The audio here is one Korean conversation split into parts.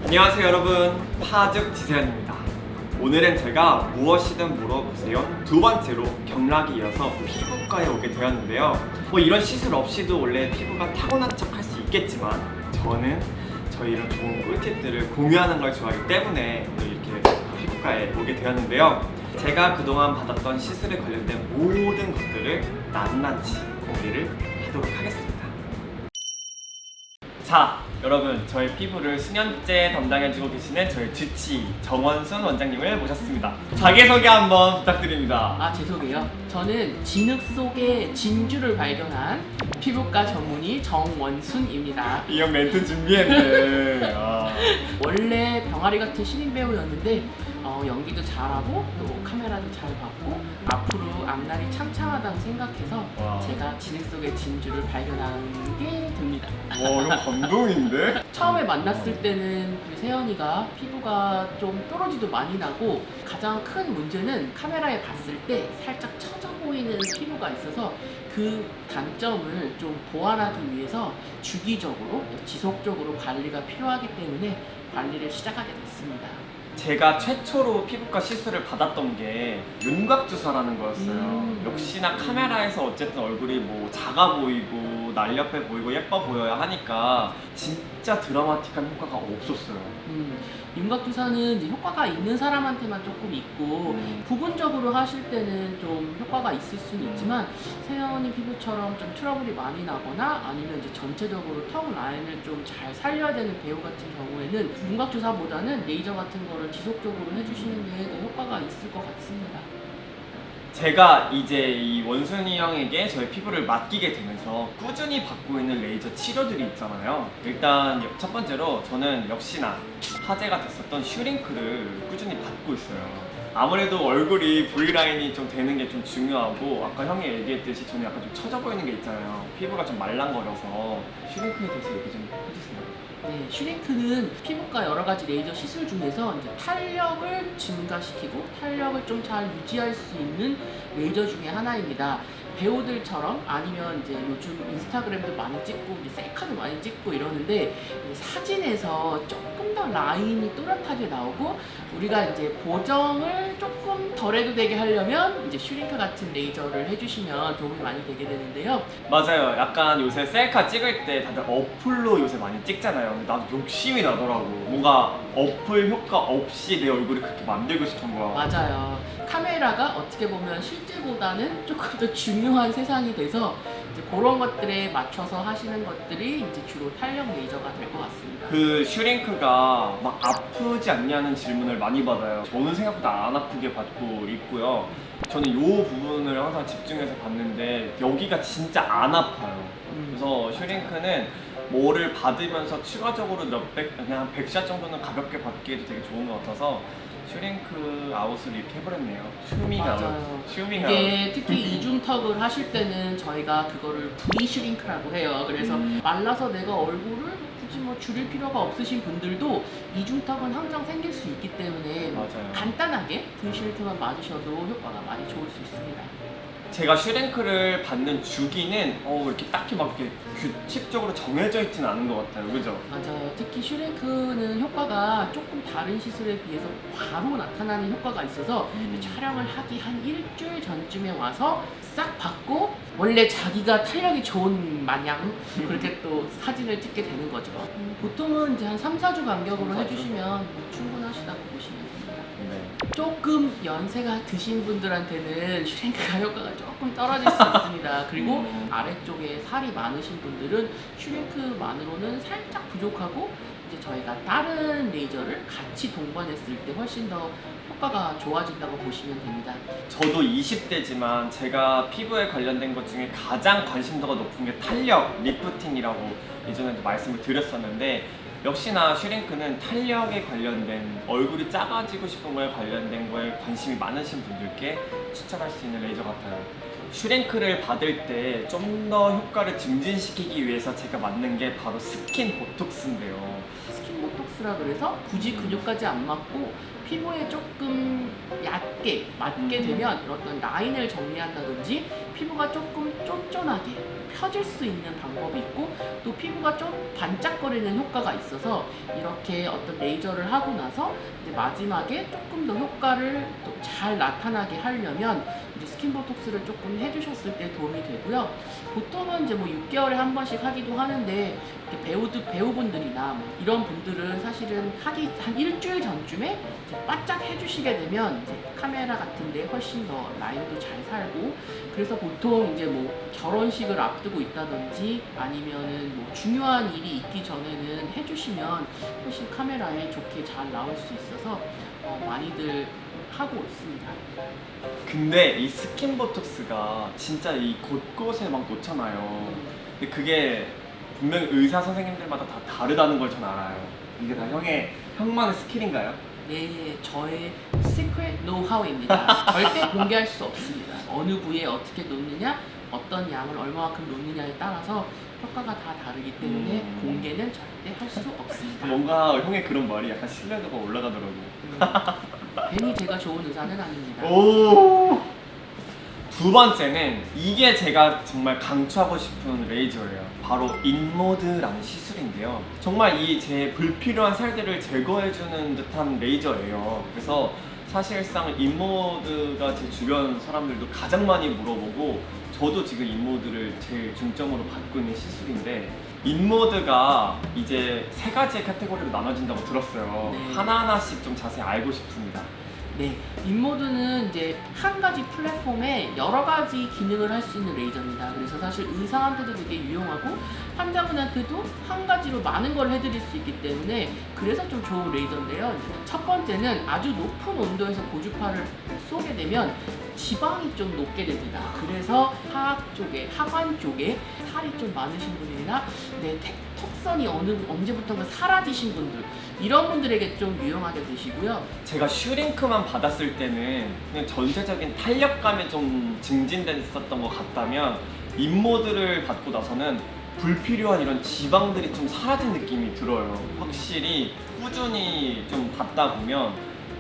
안녕하세요 여러분, 파죽 지세현입니다. 오늘은 제가 무엇이든 물어보세요 두 번째로 경락이 이어서 피부과에 오게 되었는데요. 이런 시술 없이도 원래 피부가 타고난 척 할 수 있겠지만 저는 저희 이런 좋은 꿀팁들을 공유하는 걸 좋아하기 때문에 오늘 이렇게 피부과에 오게 되었는데요. 제가 그동안 받았던 시술에 관련된 모든 것들을 낱낱이 공개를 하도록 하겠습니다. 자, 여러분, 저희 피부를 수년째 담당해주고 계시는 저희 주치 정원순 원장님을 모셨습니다. 자기소개 한번 부탁드립니다. 제 소개요? 저는 진흙 속에 진주를 발견한 피부과 전문의 정원순입니다. 이 형 멘트 준비했네. 원래 병아리 같은 신인 배우였는데 연기도 잘하고 또 카메라도 잘 받고 앞으로 앞날이 창창하다고 생각해서 제가 진흙 속의 진주를 발견하게 됩니다. 와, 이거 감동인데? 처음에 만났을 때는 우리 세연이가 피부가 좀 뾰루지도 많이 나고 가장 큰 문제는 카메라에 봤을 때 살짝 처져 보이는 피부가 있어서 그 단점을 좀 보완하기 위해서 주기적으로 또 지속적으로 관리가 필요하기 때문에 관리를 시작하게 됐습니다. 제가 최초로 피부과 시술을 받았던 게 윤곽주사라는 거였어요. 역시나 카메라에서 어쨌든 얼굴이 뭐 작아 보이고 날렵해 보이고 예뻐 보여야 하니까 진짜 드라마틱한 효과가 없었어요. 윤곽주사는 이제 효과가 있는 사람한테만 조금 있고 부분적으로 하실 때는 좀 효과가 있을 수는 있지만 세연이 피부처럼 좀 트러블이 많이 나거나 아니면 이제 전체적으로 턱 라인을 좀 잘 살려야 되는 배우 같은 경우에는 윤곽주사보다는 레이저 같은 거를 지속적으로 해주시는 게 더 효과가 있을 것 같습니다. 제가 이제 이 원순이 형에게 저희 피부를 맡기게 되면서 꾸준히 받고 있는 레이저 치료들이 있잖아요. 일단 첫 번째로 저는 역시나 화제가 됐었던 슈링크를 꾸준히 받고 있어요. 아무래도 얼굴이 V라인이 좀 되는 게 좀 중요하고 아까 형이 얘기했듯이 저는 약간 좀 처져 보이는 게 있잖아요. 피부가 좀 말랑거려서 슈링크에 대해서 얘기 좀 해주세요. 네, 슈링크는 피부과 여러 가지 레이저 시술 중에서 이제 탄력을 증가시키고 탄력을 좀 잘 유지할 수 있는 레이저 중에 하나입니다. 배우들처럼 아니면 이제 요즘 인스타그램도 많이 찍고 이제 셀카도 많이 찍고 이러는데 사진에서 조금 더 라인이 또렷하게 나오고 우리가 이제 보정을 조금 덜해도 되게 하려면 이제 슈링크 같은 레이저를 해주시면 도움이 많이 되게 되는데요. 맞아요. 약간 요새 셀카 찍을 때 다들 어플로 요새 많이 찍잖아요. 근데 나도 욕심이 나더라고. 뭔가 어플 효과 없이 내 얼굴을 그렇게 만들고 싶은 거야. 맞아요. 카메라가 어떻게 보면 실제보다는 조금 더 중요한 세상이 돼서 이제 그런 것들에 맞춰서 하시는 것들이 이제 주로 탄력 레이저가 될 것 같습니다. 그 슈링크가 막 아프지 않냐는 질문을 많이 받아요. 저는 생각보다 안 아프게 받고 있고요. 저는 이 부분을 항상 집중해서 봤는데 여기가 진짜 안 아파요. 그래서 슈링크는 뭐를 받으면서 추가적으로 그냥 100샷 정도는 가볍게 받기에도 되게 좋은 것 같아서 슈링크 아웃을 이렇게 해버렸네요. 슈밍 아웃. 맞아요. 슈밍 아웃. 이게 특히 이중턱을 하실 때는 저희가 그거를 V 슈링크라고 해요. 그래서 말라서 내가 얼굴을 굳이 뭐 줄일 필요가 없으신 분들도 이중턱은 항상 생길 수 있기 때문에 맞아요. 간단하게 V 슈링크만 맞으셔도 효과가 많이 좋을 수 있습니다. 제가 슈링크를 받는 주기는 이렇게 딱히 막 이렇게 규칙적으로 정해져 있지는 않은 것 같아요. 그죠? 맞아요. 특히 슈링크는 효과가 조금 다른 시술에 비해서 바로 나타나는 효과가 있어서 촬영을 하기 한 일주일 전쯤에 와서 싹 받고 원래 자기가 탄력이 좋은 마냥 그렇게 또 사진을 찍게 되는 거죠. 보통은 이제 한 3, 4주 간격으로 3, 4주? 해주시면 충분하시다고 보시면 됩니다. 네. 조금 연세가 드신 분들한테는 슈링크가 효과가 조금 떨어질 수 있습니다. 그리고 아래쪽에 살이 많으신 분들은 슈링크만으로는 살짝 부족하고 이제 저희가 다른 레이저를 같이 동반했을 때 훨씬 더 효과가 좋아진다고 보시면 됩니다. 저도 20대지만 제가 피부에 관련된 것 중에 가장 관심도가 높은 게 탄력, 리프팅이라고 예전에도 말씀을 드렸었는데 역시나 슈링크는 탄력에 관련된 얼굴이 작아지고 싶은 거에 관련된 거에 관심이 많으신 분들께 추천할 수 있는 레이저 같아요. 슈링크를 받을 때 좀 더 효과를 증진시키기 위해서 제가 맞는 게 바로 스킨 보톡스인데요. 스킨 보톡스라 그래서 굳이 근육까지 안 맞고 피부에 조금 얕게 맞게 되면 어떤 라인을 정리한다든지 피부가 조금 쫀쫀하게 펴질 수 있는 방법이 있고 또 피부가 좀 반짝거리는 효과가 있어서 이렇게 어떤 레이저를 하고 나서 이제 마지막에 조금 더 효과를 또 잘 나타나게 하려면 이제 스킨보톡스를 조금 해주셨을 때 도움이 되고요. 보통은 이제 뭐 6개월에 한 번씩 하기도 하는데 배우분들이나 뭐 이런 분들은 사실은 하기 한 일주일 전쯤에 이제 바짝 해주시게 되면 이제 카메라 같은데 훨씬 더 라인도 잘 살고 그래서 보통 이제 뭐 결혼식을 앞두고 있다든지 아니면은 뭐 중요한 일이 있기 전에는 해주시면 훨씬 카메라에 좋게 잘 나올 수 있어서 많이들 하고 있습니다. 근데 이 스킨보톡스가 진짜 이 곳곳에 막 놓잖아요. 근데 그게 분명히 의사 선생님들마다 다 다르다는 걸 전 알아요. 이게 다 형만의 스킬인가요? 네, 저의 시크릿 노하우입니다. 절대 공개할 수 없습니다. 어느 부위에 어떻게 놓느냐, 어떤 양을 얼마만큼 놓느냐에 따라서 효과가 다 다르기 때문에 공개는 절대 할 수 없습니다. 뭔가 형의 그런 말이 약간 신뢰도가 올라가더라고. 괜히 제가 좋은 의사는 아닙니다. 오. 두 번째는 이게 제가 정말 강추하고 싶은 레이저예요. 바로 인모드라는 시술인데요. 정말 이 제 불필요한 살들을 제거해주는 듯한 레이저예요. 그래서 사실상 인모드가 제 주변 사람들도 가장 많이 물어보고 저도 지금 인모드를 제일 중점으로 받고 있는 시술인데 인모드가 이제 3가지의 카테고리로 나눠진다고 들었어요. 네. 하나하나씩 좀 자세히 알고 싶습니다. 네, 인모드는 이제 한 가지 플랫폼에 여러 가지 기능을 할 수 있는 레이저입니다. 그래서 사실 의사한테도 되게 유용하고 환자분한테도 한 가지로 많은 걸 해드릴 수 있기 때문에 그래서 좀 좋은 레이저인데요. 첫 번째는 아주 높은 온도에서 고주파를 쏘게 되면 지방이 좀 높게 됩니다. 그래서 하관 쪽에 살이 좀 많으신 분이나 턱선이 언제부턴가 사라지신 분들 이런 분들에게 좀 유용하게 되시고요. 제가 슈링크만 받았을 때는 그냥 전체적인 탄력감이 좀 증진됐었던 것 같다면 인모드를 받고 나서는 불필요한 이런 지방들이 좀 사라진 느낌이 들어요. 확실히 꾸준히 좀 받다 보면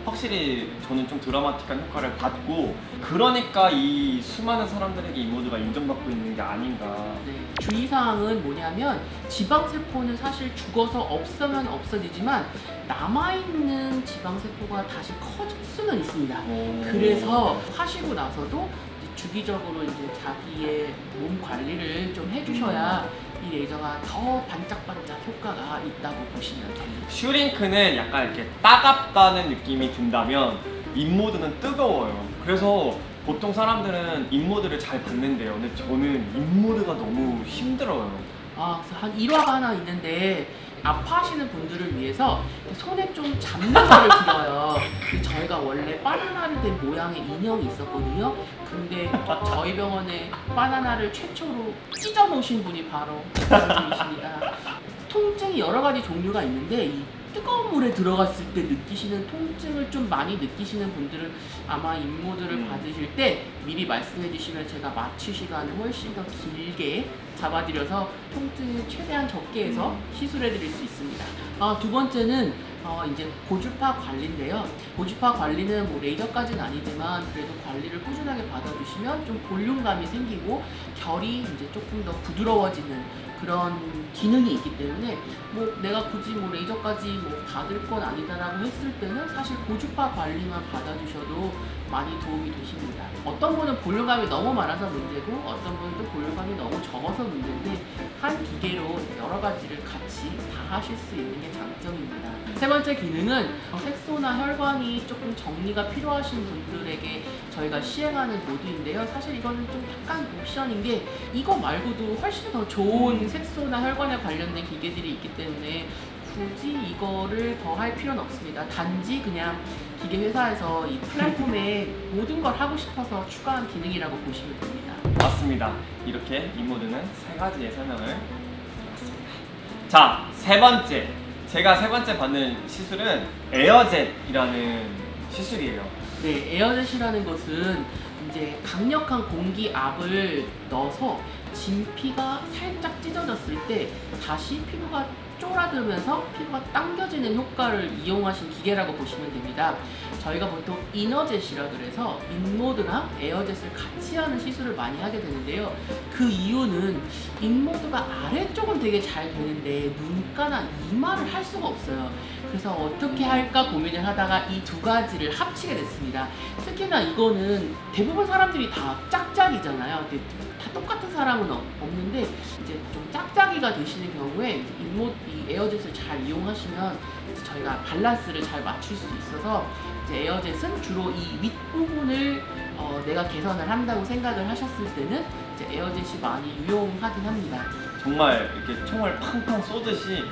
확실히 저는 좀 드라마틱한 효과를 받고 그러니까 이 수많은 사람들에게 인모드가 인정받고 있는 게 아닌가. 네, 주의사항은 뭐냐면 지방세포는 사실 죽어서 없으면 없어지지만 남아있는 지방세포가 다시 커질 수는 있습니다. 그래서 하시고 나서도 이제 주기적으로 이제 자기의 몸 관리를 좀 해주셔야 이 레이저가 더 반짝반짝 효과가 있다고 보시면 됩니다. 슈링크는 약간 이렇게 따갑다는 느낌이 든다면 인모드는 뜨거워요. 그래서 보통 사람들은 인모드를 잘 받는데요. 근데 저는 인모드가 너무 힘들어요. 그래서 한 1화가 하나 있는데 아파하시는 분들을 위해서 손에 좀 잡는 거를 드려요. 저희가 원래 바나나를 된 모양의 인형이 있었거든요. 근데 저희 병원에 바나나를 최초로 찢어 놓으신 분이 바로 분이십니다. 통증이 여러 가지 종류가 있는데 이 뜨거운 물에 들어갔을 때 느끼시는 통증을 좀 많이 느끼시는 분들은 아마 인모드를 받으실 때 미리 말씀해 주시면 제가 마취 시간을 훨씬 더 길게 잡아드려서 통증을 최대한 적게 해서 시술해 드릴 수 있습니다. 두 번째는 이제 고주파 관리인데요. 고주파 관리는 뭐 레이저까지는 아니지만 그래도 관리를 꾸준하게 받아주시면 좀 볼륨감이 생기고 결이 이제 조금 더 부드러워지는 그런 기능이 있기 때문에 뭐 내가 굳이 뭐 레이저까지 뭐 받을 건 아니다라고 했을 때는 사실 고주파 관리만 받아주셔도 많이 도움이 되십니다. 어떤 분은 볼륨감이 너무 많아서 문제고 어떤 분은 또 볼륨감이 너무 적어서 문제인데 한 기계로 여러 가지를 같이 다 하실 수 있는 게 장점입니다. 세 번째 기능은 색소나 혈관이 조금 정리가 필요하신 분들에게 저희가 시행하는 모드인데요. 사실 이거는 좀 약간 옵션인 게 이거 말고도 훨씬 더 좋은 색소나 혈관에 관련된 기계들이 있기 때문에 굳이 이거를 더 할 필요는 없습니다. 단지 그냥 기계 회사에서 이 플랫폼에 모든 걸 하고 싶어서 추가한 기능이라고 보시면 됩니다. 맞습니다. 이렇게 인모드는 3가지의 설명을 드렸습니다. 자, 세 번째. 제가 세 번째 받는 시술은 에어젯이라는 시술이에요. 네, 에어젯이라는 것은 이제 강력한 공기압을 넣어서 진피가 살짝 찢어졌을 때 다시 피부가 쪼라들면서 피부가 당겨지는 효과를 이용하신 기계라고 보시면 됩니다. 저희가 보통 이너젯이라 그래서 인모드랑 에어젯을 같이 하는 시술을 많이 하게 되는데요. 그 이유는 인모드가 아래쪽은 되게 잘 되는데 눈가나 이마를 할 수가 없어요. 그래서 어떻게 할까 고민을 하다가 이 두 가지를 합치게 됐습니다. 특히나 이거는 대부분 사람들이 다 짝짝이잖아요. 근데 다 똑같은 사람은 없는데 이제 좀 짝짝이가 되시는 경우에 이 에어젯을 잘 이용하시면 이제 저희가 밸런스를 잘 맞출 수 있어서 이제 에어젯은 주로 이 윗부분을 내가 개선을 한다고 생각을 하셨을 때는 이제 에어젯이 많이 유용하긴 합니다. 정말 이렇게 총을 팡팡 쏘듯이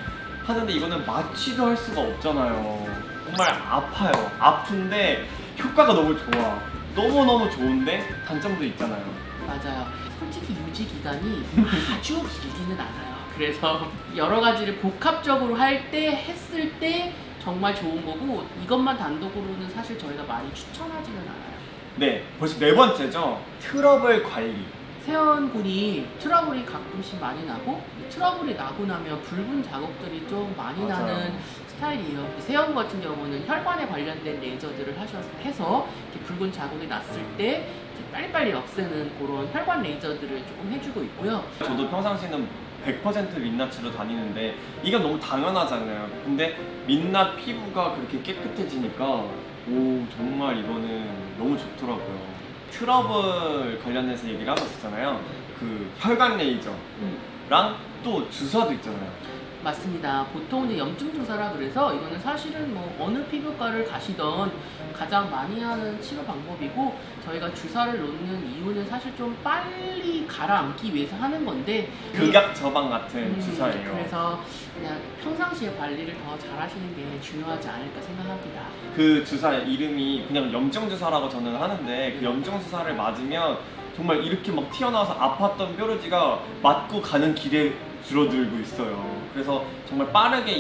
하는데 이거는 마취도 할 수가 없잖아요. 정말 아파요. 아픈데 효과가 너무 좋아. 너무너무 좋은데 단점도 있잖아요. 맞아요. 솔직히 유지 기간이 아주 길지는 않아요. 그래서 여러 가지를 복합적으로 했을 때 정말 좋은 거고 이것만 단독으로는 사실 저희가 많이 추천하지는 않아요. 네, 벌써 네 번째죠. 트러블 관리. 세연군이 트러블이 가끔씩 많이 나고 이 트러블이 나고 나면 붉은 자국들이 좀 많이 맞아요. 나는 스타일이에요. 세연 같은 경우는 혈관에 관련된 레이저들을 해서 이렇게 붉은 자국이 났을 때 이제 빨리빨리 없애는 그런 혈관 레이저들을 조금 해주고 있고요. 저도 평상시에는 100% 민낯으로 다니는데 이건 너무 당연하잖아요. 근데 민낯 피부가 그렇게 깨끗해지니까 오 정말 이거는 너무 좋더라고요. 트러블 관련해서 얘기를 하고 있었잖아요. 그 혈관 레이저랑 또 주사도 있잖아요. 맞습니다. 보통 이제 염증 주사라 그래서 이거는 사실은 뭐 어느 피부과를 가시던 가장 많이 하는 치료 방법이고 저희가 주사를 놓는 이유는 사실 좀 빨리 가라앉기 위해서 하는 건데 극약 처방 같은 주사예요. 그래서 그냥 평상시에 관리를 더 잘 하시는 게 중요하지 않을까 생각합니다. 그 주사 이름이 그냥 염증 주사라고 저는 하는데 그 염증 주사를 맞으면 정말 이렇게 막 튀어나와서 아팠던 뾰루지가 맞고 가는 길에 줄어들고 있어요. 그래서 정말 빠르게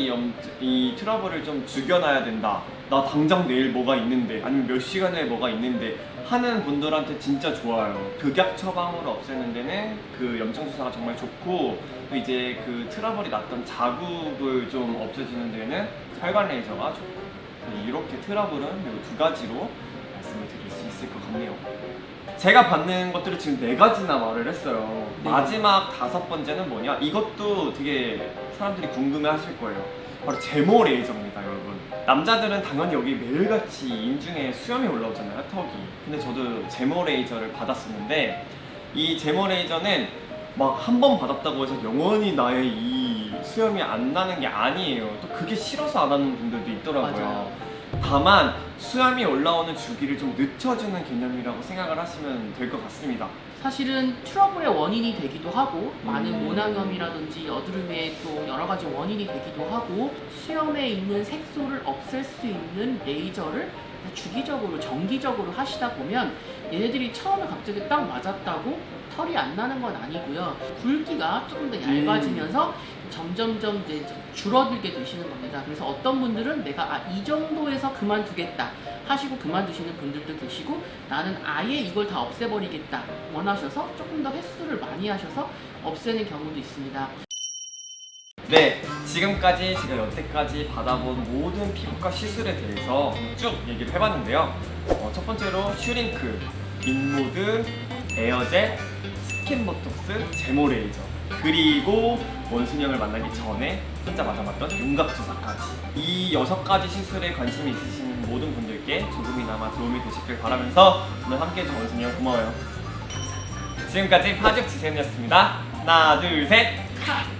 이 트러블을 좀 죽여놔야 된다. 나 당장 내일 뭐가 있는데 아니면 몇 시간 후에 뭐가 있는데 하는 분들한테 진짜 좋아요. 극약 처방으로 없애는 데는 그 염증 주사가 정말 좋고 또 이제 그 트러블이 났던 자국을 좀 없애주는 데는 혈관 레이저가 좋고 이렇게 트러블은 이 두 가지로 말씀을 드릴 수 있을 것 같네요. 제가 받는 것들을 지금 4가지나 말을 했어요. 네. 마지막 5번째는 뭐냐? 이것도 되게 사람들이 궁금해 하실 거예요. 바로 제모 레이저입니다, 여러분. 남자들은 당연히 여기 매일같이 인중에 수염이 올라오잖아요, 턱이. 근데 저도 제모 레이저를 받았었는데 이 제모 레이저는 막 한 번 받았다고 해서 영원히 나의 이 수염이 안 나는 게 아니에요. 또 그게 싫어서 안 하는 분들도 있더라고요. 맞아요. 다만 수염이 올라오는 주기를 좀 늦춰주는 개념이라고 생각을 하시면 될 것 같습니다. 사실은 트러블의 원인이 되기도 하고 많은 모낭염이라든지 여드름의 또 여러 가지 원인이 되기도 하고 수염에 있는 색소를 없앨 수 있는 레이저를 주기적으로 정기적으로 하시다 보면 얘네들이 처음에 갑자기 딱 맞았다고 털이 안 나는 건 아니고요. 굵기가 조금 더 얇아지면서 점점점 이제 줄어들게 되시는 겁니다. 그래서 어떤 분들은 내가 이 정도에서 그만두겠다 하시고 그만두시는 분들도 계시고 나는 아예 이걸 다 없애버리겠다 원하셔서 조금 더 횟수를 많이 하셔서 없애는 경우도 있습니다. 네, 지금까지 제가 여태까지 받아본 모든 피부과 시술에 대해서 쭉 얘기를 해봤는데요. 첫 번째로 슈링크, 인모드, 에어젯, 스킨보톡스, 제모 레이저, 그리고 원순형을 만나기 전에 혼자 맞아봤던 윤곽주사까지 이 6가지 시술에 관심이 있으신 모든 분들께 조금이나마 도움이 되셨길 바라면서 오늘 함께해준 원순형 고마워요. 지금까지 파죽 지샘이었습니다. 하나, 둘, 셋! 컷!